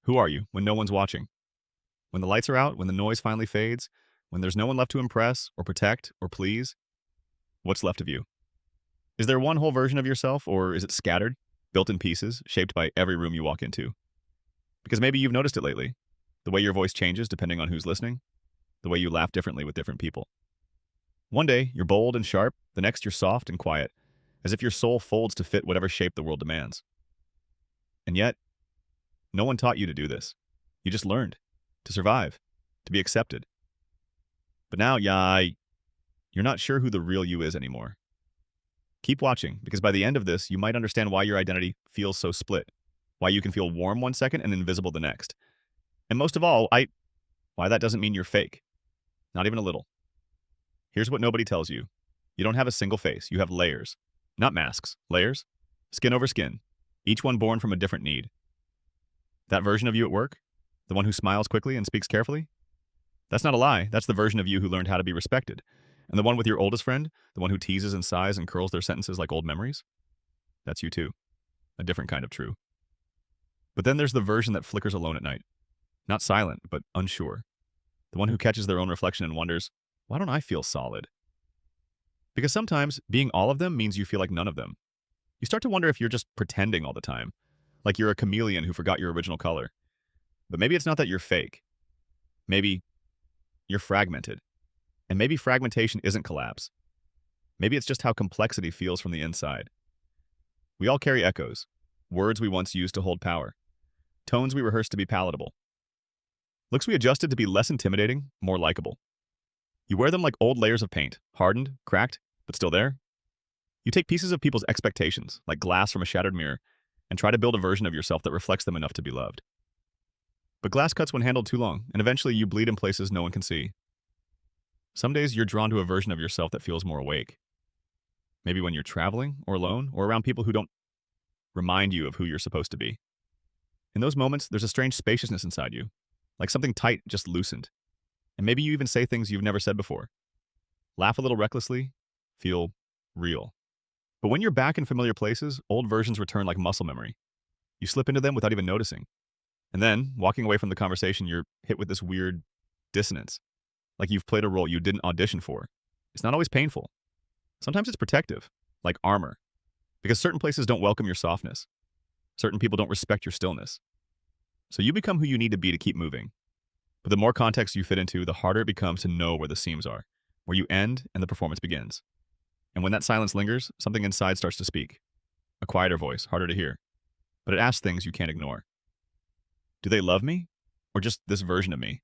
Who are you when no one's watching? When the lights are out, when the noise finally fades, when there's no one left to impress or protect or please, what's left of you? Is there one whole version of yourself, or is it scattered, built in pieces, shaped by every room you walk into? Because maybe you've noticed it lately. The way your voice changes depending on who's listening, the way you laugh differently with different people. One day, you're bold and sharp, the next, you're soft and quiet, as if your soul folds to fit whatever shape the world demands. And yet, no one taught you to do this. You just learned to survive, to be accepted. But now, you're not sure who the real you is anymore. Keep watching, because by the end of this, you might understand why your identity feels so split, why you can feel warm one second and invisible the next. And most of all, why that doesn't mean you're fake. Not even a little. Here's what nobody tells you. You don't have a single face. You have layers. Not masks. Layers. Skin over skin. Each one born from a different need. That version of you at work, the one who smiles quickly and speaks carefully, that's not a lie. That's the version of you who learned how to be respected. And the one with your oldest friend, the one who teases and sighs and curls their sentences like old memories, that's you too. A different kind of true. But then there's the version that flickers alone at night. Not silent, but unsure. The one who catches their own reflection and wonders, why don't I feel solid? Because sometimes being all of them means you feel like none of them. You start to wonder if you're just pretending all the time, like you're a chameleon who forgot your original color. But maybe it's not that you're fake. Maybe you're fragmented. And maybe fragmentation isn't collapse. Maybe it's just how complexity feels from the inside. We all carry echoes, words we once used to hold power, tones we rehearsed to be palatable, looks we adjusted to be less intimidating, more likable. You wear them like old layers of paint, hardened, cracked, but still there. You take pieces of people's expectations, like glass from a shattered mirror, and try to build a version of yourself that reflects them enough to be loved. But glass cuts when handled too long, and eventually you bleed in places no one can see. Some days you're drawn to a version of yourself that feels more awake. Maybe when you're traveling, or alone, or around people who don't remind you of who you're supposed to be. In those moments, there's a strange spaciousness inside you, like something tight just loosened. And maybe you even say things you've never said before. Laugh a little recklessly, feel real. But when you're back in familiar places, old versions return like muscle memory. You slip into them without even noticing. And then, walking away from the conversation, you're hit with this weird dissonance. Like you've played a role you didn't audition for. It's not always painful. Sometimes it's protective, like armor. Because certain places don't welcome your softness. Certain people don't respect your stillness. So you become who you need to be to keep moving. But the more context you fit into, the harder it becomes to know where the seams are, where you end and the performance begins. And when that silence lingers, something inside starts to speak. A quieter voice, harder to hear. But it asks things you can't ignore. Do they love me? Or just this version of me?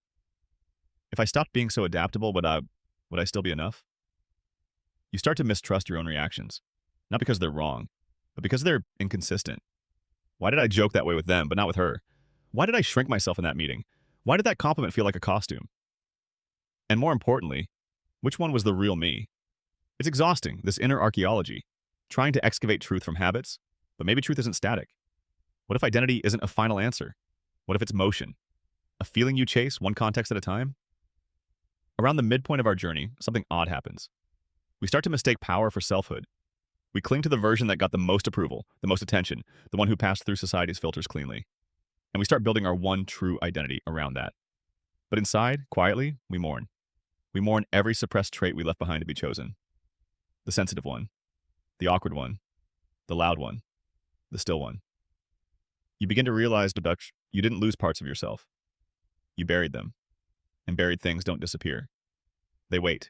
If I stopped being so adaptable, would I still be enough? You start to mistrust your own reactions. Not because they're wrong, but because they're inconsistent. Why did I joke that way with them, but not with her? Why did I shrink myself in that meeting? Why did that compliment feel like a costume? And more importantly, which one was the real me? It's exhausting, this inner archaeology, trying to excavate truth from habits, but maybe truth isn't static. What if identity isn't a final answer? What if it's motion? A feeling you chase, one context at a time? Around the midpoint of our journey, something odd happens. We start to mistake power for selfhood. We cling to the version that got the most approval, the most attention, the one who passed through society's filters cleanly. And we start building our one true identity around that. But inside, quietly, we mourn. We mourn every suppressed trait we left behind to be chosen. The sensitive one, the awkward one, the loud one, the still one. You begin to realize, Dutch, you didn't lose parts of yourself. You buried them. And buried things don't disappear. They wait.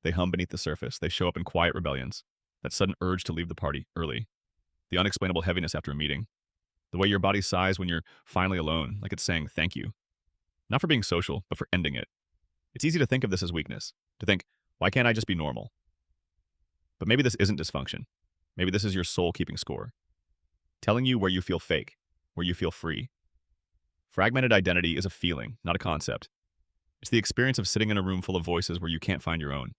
They hum beneath the surface. They show up in quiet rebellions. That sudden urge to leave the party early. The unexplainable heaviness after a meeting. The way your body sighs when you're finally alone, like it's saying thank you. Not for being social, but for ending it. It's easy to think of this as weakness. To think, why can't I just be normal? But maybe this isn't dysfunction. Maybe this is your soul keeping score. Telling you where you feel fake, where you feel free. Fragmented identity is a feeling, not a concept. It's the experience of sitting in a room full of voices where you can't find your own.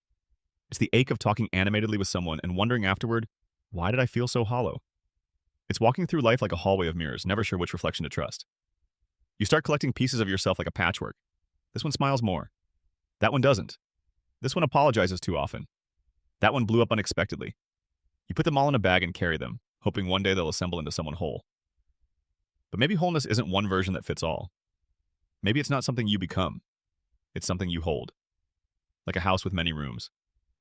It's the ache of talking animatedly with someone and wondering afterward, why did I feel so hollow? It's walking through life like a hallway of mirrors, never sure which reflection to trust. You start collecting pieces of yourself like a patchwork. This one smiles more. That one doesn't. This one apologizes too often. That one blew up unexpectedly. You put them all in a bag and carry them, hoping one day they'll assemble into someone whole. But maybe wholeness isn't one version that fits all. Maybe it's not something you become. It's something you hold, like a house with many rooms,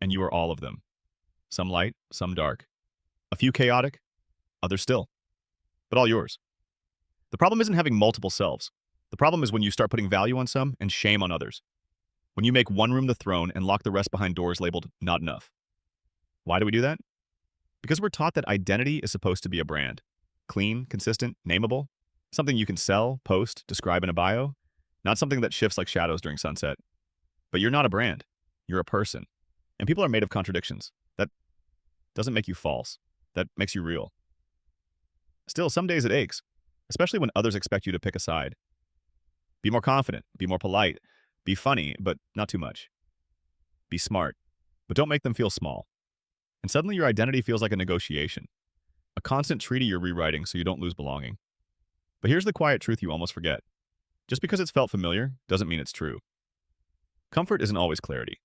and you are all of them. Some light, some dark. A few chaotic, others still, but all yours. The problem isn't having multiple selves. The problem is when you start putting value on some and shame on others. When you make one room the throne and lock the rest behind doors labeled not enough. Why do we do that? Because we're taught that identity is supposed to be a brand. Clean, consistent, nameable. Something you can sell, post, describe in a bio. Not something that shifts like shadows during sunset. But you're not a brand. You're a person. And people are made of contradictions. That doesn't make you false. That makes you real. Still, some days it aches, especially when others expect you to pick a side. Be more confident, be more polite, be funny, but not too much. Be smart, but don't make them feel small. And suddenly your identity feels like a negotiation, a constant treaty you're rewriting so you don't lose belonging. But here's the quiet truth you almost forget. Just because it's felt familiar doesn't mean it's true. Comfort isn't always clarity.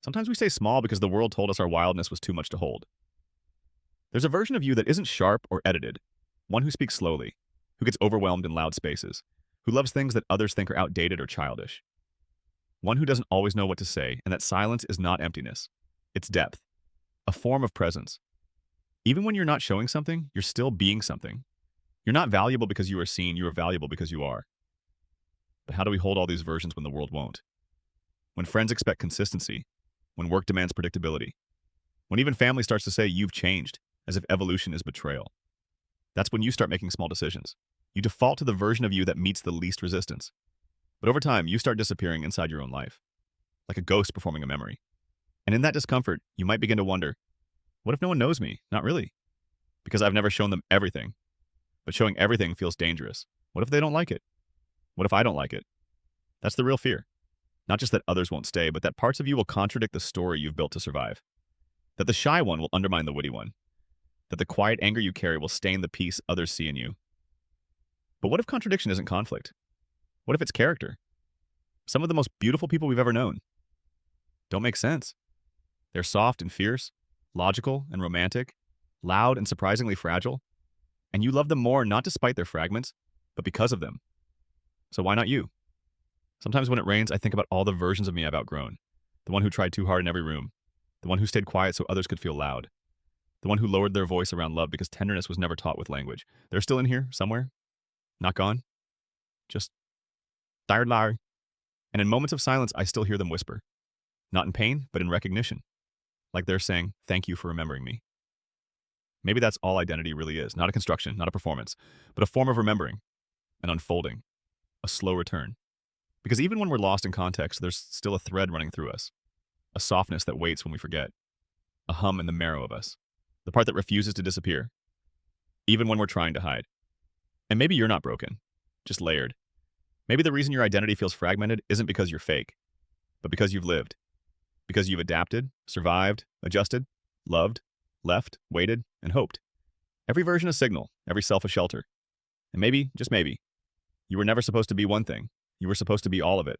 Sometimes we stay small because the world told us our wildness was too much to hold. There's a version of you that isn't sharp or edited, one who speaks slowly, who gets overwhelmed in loud spaces, who loves things that others think are outdated or childish. One who doesn't always know what to say, and that silence is not emptiness. It's depth, a form of presence. Even when you're not showing something, you're still being something. You're not valuable because you are seen, you are valuable because you are. But how do we hold all these versions when the world won't? When friends expect consistency, when work demands predictability, when even family starts to say you've changed, as if evolution is betrayal. That's when you start making small decisions. You default to the version of you that meets the least resistance. But over time, you start disappearing inside your own life, like a ghost performing a memory. And in that discomfort, you might begin to wonder, what if no one knows me? Not really. Because I've never shown them everything. But showing everything feels dangerous. What if they don't like it? What if I don't like it? That's the real fear. Not just that others won't stay, but that parts of you will contradict the story you've built to survive. That the shy one will undermine the witty one. That the quiet anger you carry will stain the peace others see in you. But what if contradiction isn't conflict? What if it's character? Some of the most beautiful people we've ever known don't make sense. They're soft and fierce, logical and romantic, loud and surprisingly fragile. And you love them more not despite their fragments, but because of them. So why not you? Sometimes when it rains, I think about all the versions of me I've outgrown. The one who tried too hard in every room. The one who stayed quiet so others could feel loud. The one who lowered their voice around love because tenderness was never taught with language. They're still in here, somewhere. Not gone. Just tired liar. And in moments of silence, I still hear them whisper. Not in pain, but in recognition. Like they're saying, thank you for remembering me. Maybe that's all identity really is. Not a construction, not a performance, but a form of remembering, an unfolding, a slow return. Because even when we're lost in context, there's still a thread running through us. A softness that waits when we forget. A hum in the marrow of us. The part that refuses to disappear. Even when we're trying to hide. And maybe you're not broken, just layered. Maybe the reason your identity feels fragmented isn't because you're fake, but because you've lived. Because you've adapted, survived, adjusted, loved, left, waited, and hoped. Every version a signal, every self a shelter. And maybe, just maybe, you were never supposed to be one thing. You were supposed to be all of it.